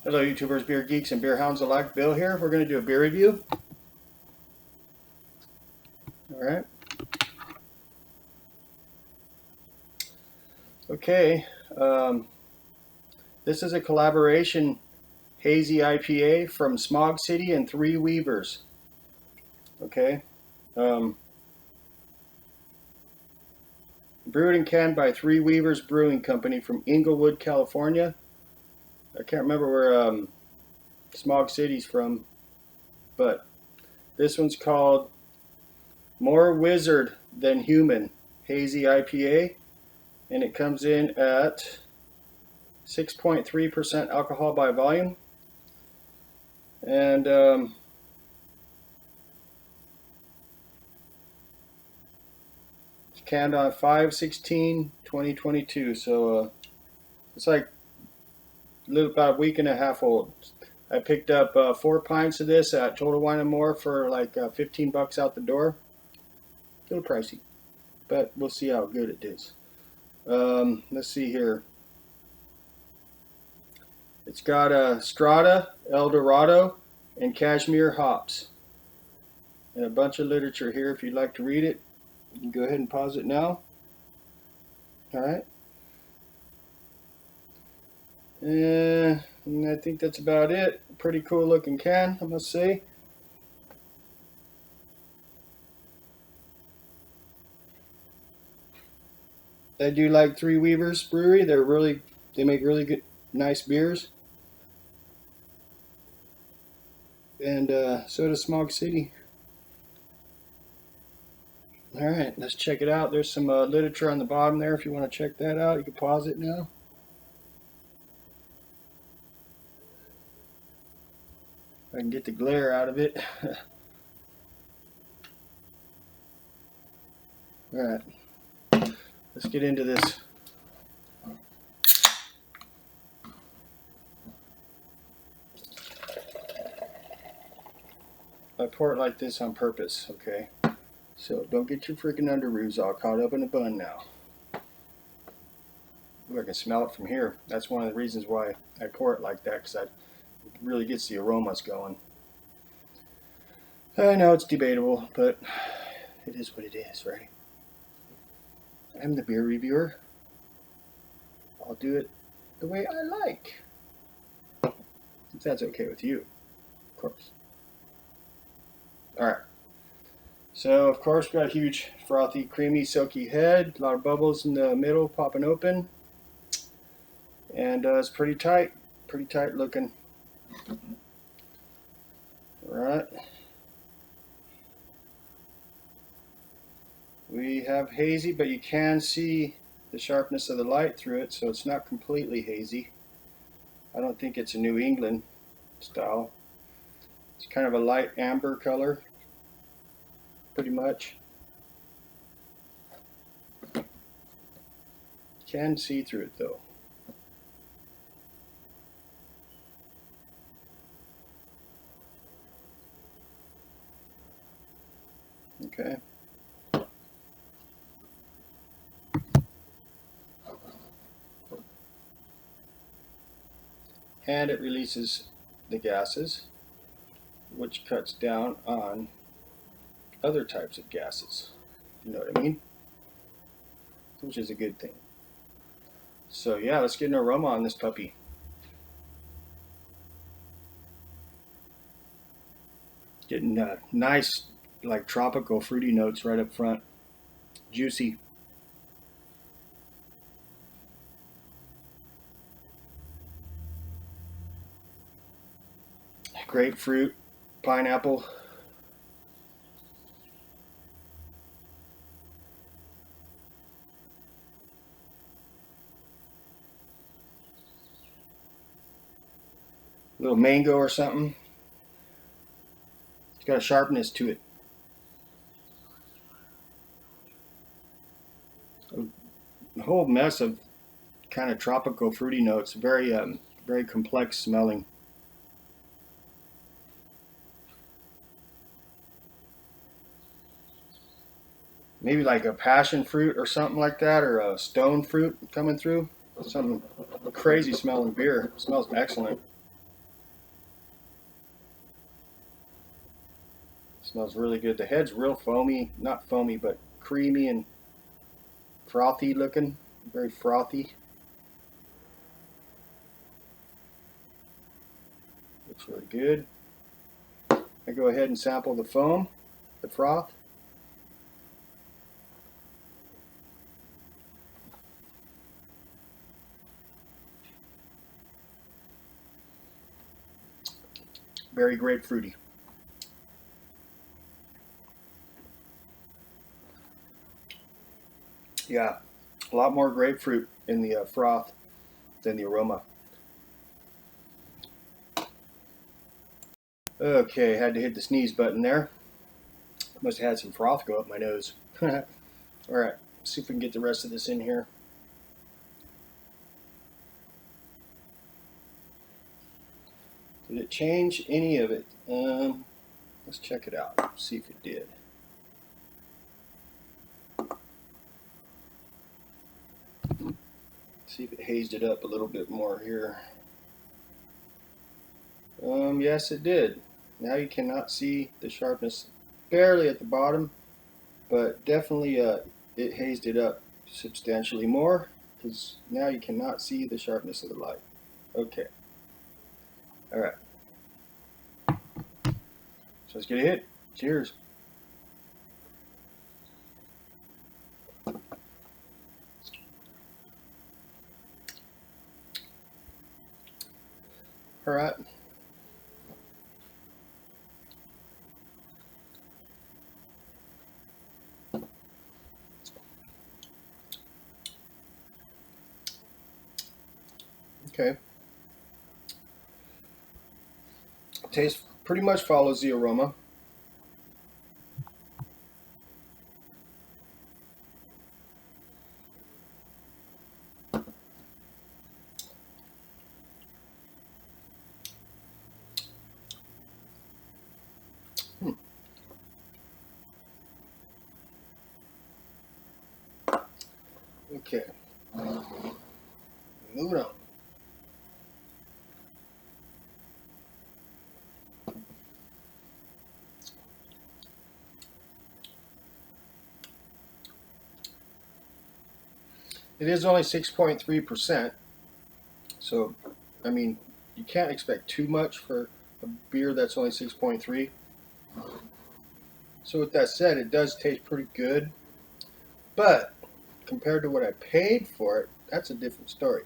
Hello YouTubers, beer geeks, and beer hounds alike. Bill here. We're going to do a beer review. Alright. Okay. This is a collaboration Hazy IPA from Smog City and Three Weavers. Okay. Brewed and canned by Three Weavers Brewing Company from Inglewood, California. I can't remember where Smog City's from, but this one's called More Wizard Than Human Hazy IPA, and it comes in at 6.3% alcohol by volume, and it's canned on 5/16/2022, so it's like about a week and a half old. I picked up 4 pints of this at Total Wine & More for like 15 bucks out the door. A little pricey, but we'll see how good it is. Let's see here. It's got Strata, El Dorado, and Cashmere hops, and a bunch of literature here if you'd like to read it. You can go ahead and pause it now. Alright. And I think that's about it. Pretty cool looking can, I must say. I do like Three Weavers Brewery. They make really good, nice beers. And so does Smog City. Alright, let's check it out. There's some literature on the bottom there if you want to check that out. You can pause it now. If I can get the glare out of it. Alright, let's get into this. I pour it like this on purpose, okay? So don't get your freaking underoos all caught up in a bun now. Ooh, I can smell it from here. That's one of the reasons why I pour it like that, because it really gets the aromas going. I know it's debatable, but it is what it is, right? I'm the beer reviewer. I'll do it the way I like. If that's okay with you, of course. Alright. So, of course, we got a huge, frothy, creamy, silky head. A lot of bubbles in the middle popping open. And it's pretty tight looking. Alright. We have hazy, but you can see the sharpness of the light through it, so it's not completely hazy. I don't think it's a New England style. It's kind of a light amber color, pretty much. Can see through it though. Okay. And it releases the gases, which cuts down on other types of gases. You know what I mean? Which is a good thing. So yeah, let's get an aroma on this puppy. Getting nice, like tropical fruity notes right up front. Juicy. Grapefruit, pineapple. A little mango or something. It's got a sharpness to it. A whole mess of kind of tropical fruity notes. Very, very complex smelling. Maybe like a passion fruit or something like that, or a stone fruit coming through. Something crazy smelling beer. It smells excellent. Smells really good. The head's real foamy, not foamy, but creamy and frothy looking. Very frothy. Looks really good. I go ahead and sample the foam, the froth. Very grapefruity. Yeah, a lot more grapefruit in the froth than the aroma. Okay, had to hit the sneeze button there. Must have had some froth go up my nose. All right, see if we can get the rest of this in here. Did it change any of it? Let's check it out. See if it did. See if it hazed it up a little bit more here. Yes, it did. Now you cannot see the sharpness barely at the bottom, but definitely it hazed it up substantially more because now you cannot see the sharpness of the light. Okay. All right. So let's get a hit. Cheers. All right. Okay. Taste pretty much follows the aroma. Okay. Moving on. It is only 6.3%. So, I mean, you can't expect too much for a beer that's only 6.3. So with that said, it does taste pretty good. But compared to what I paid for it, that's a different story.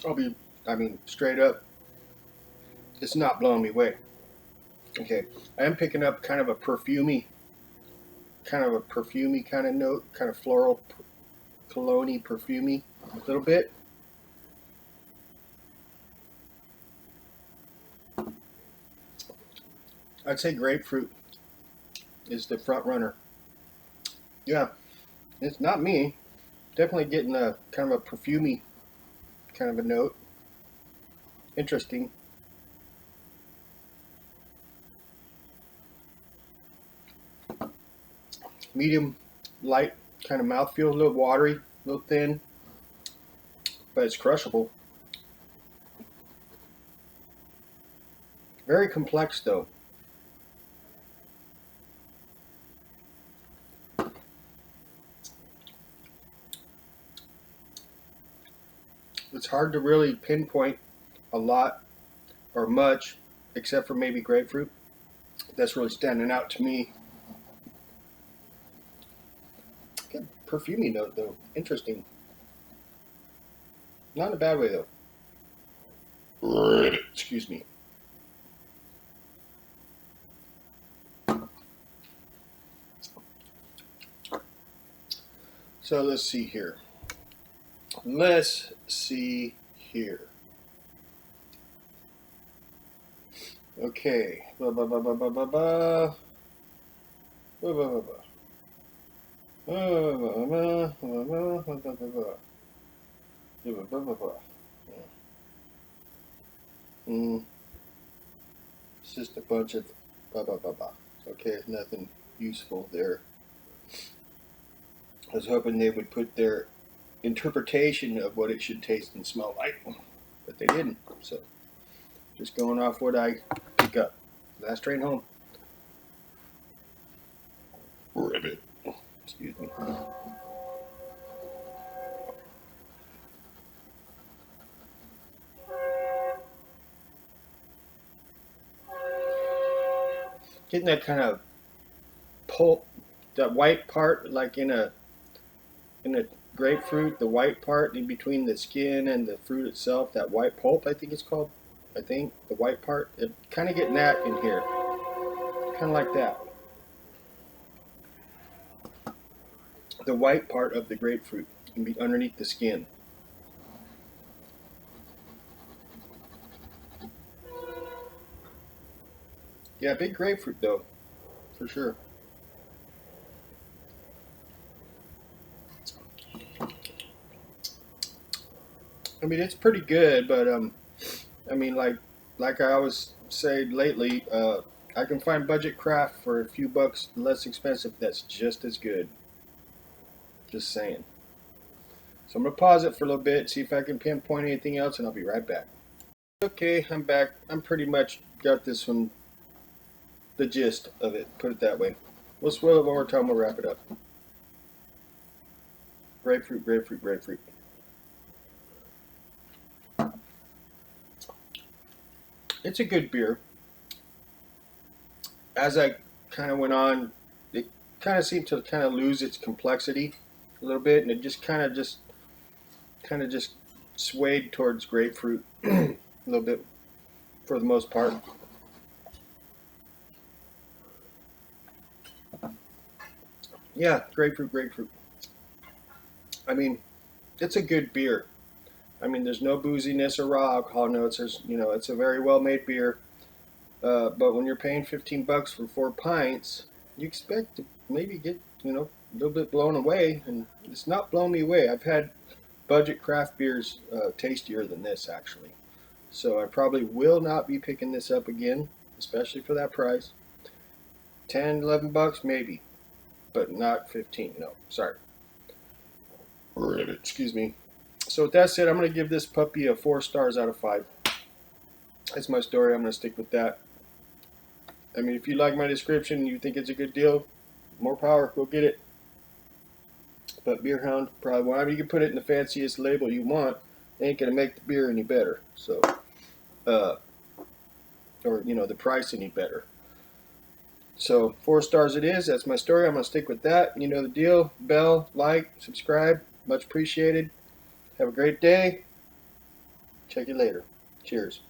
I mean, straight up, it's not blowing me away. Okay, I am picking up kind of a perfumey kind of note, kind of floral, cologne-y, perfumey, a little bit. I'd say grapefruit is the front runner. Yeah, it's not me. Definitely getting a kind of a perfumey kind of a note. Interesting. Medium light kind of mouthfeel, a little watery, a little thin, but it's crushable. Very complex though. It's hard to really pinpoint a lot or much, except for maybe grapefruit. That's really standing out to me. Good perfumey note though. Interesting. Not in a bad way though. Excuse me. So let's see here. Let's see here. Okay. Ba ba ba ba ba ba ba. Ba ba ba ba. It's just a bunch of blah blah blah blah. Okay, nothing useful there. I was hoping they would put their interpretation of what it should taste and smell like, but they didn't. So just going off what I pick up. Last train home. Ribbit. Excuse me. Getting that kind of pulp, that white part, like in a grapefruit, the white part in between the skin and the fruit itself, that white pulp, I think it's called. I think the white part. It kind of getting that in here, kind of like that. The white part of the grapefruit can be underneath the skin. Yeah, big grapefruit though, for sure. I mean, it's pretty good, but I mean, like I always say lately, I can find budget craft for a few bucks less expensive. That's just as good. Just saying. So I'm gonna pause it for a little bit, see if I can pinpoint anything else, and I'll be right back. Okay, I'm back. I'm pretty much got this one, the gist of it. Put it that way. We'll swirl it one more time. We'll wrap it up. Grapefruit, grapefruit, grapefruit. It's a good beer. As I kind of went on, it kind of seemed to kind of lose its complexity a little bit, and it just kind of just swayed towards grapefruit a little bit for the most part. Yeah, grapefruit, grapefruit. I mean, it's a good beer. I mean, there's no booziness or raw alcohol notes. There's, it's a very well made beer. But when you're paying 15 bucks for 4 pints, you expect to maybe get, a little bit blown away. And it's not blowing me away. I've had budget craft beers tastier than this, actually. So I probably will not be picking this up again, especially for that price. 10, 11 bucks, maybe, but not 15. No, sorry. Excuse me. So with that said, I'm going to give this puppy a 4 stars out of 5. That's my story. I'm going to stick with that. I mean, if you like my description and you think it's a good deal, more power, go get it. But Beer Hound, probably whatever you can put it in the fanciest label you want, ain't going to make the beer any better. So, or, the price any better. So 4 stars it is. That's my story. I'm going to stick with that. You know the deal. Bell, like, subscribe. Much appreciated. Have a great day. Check you later. Cheers.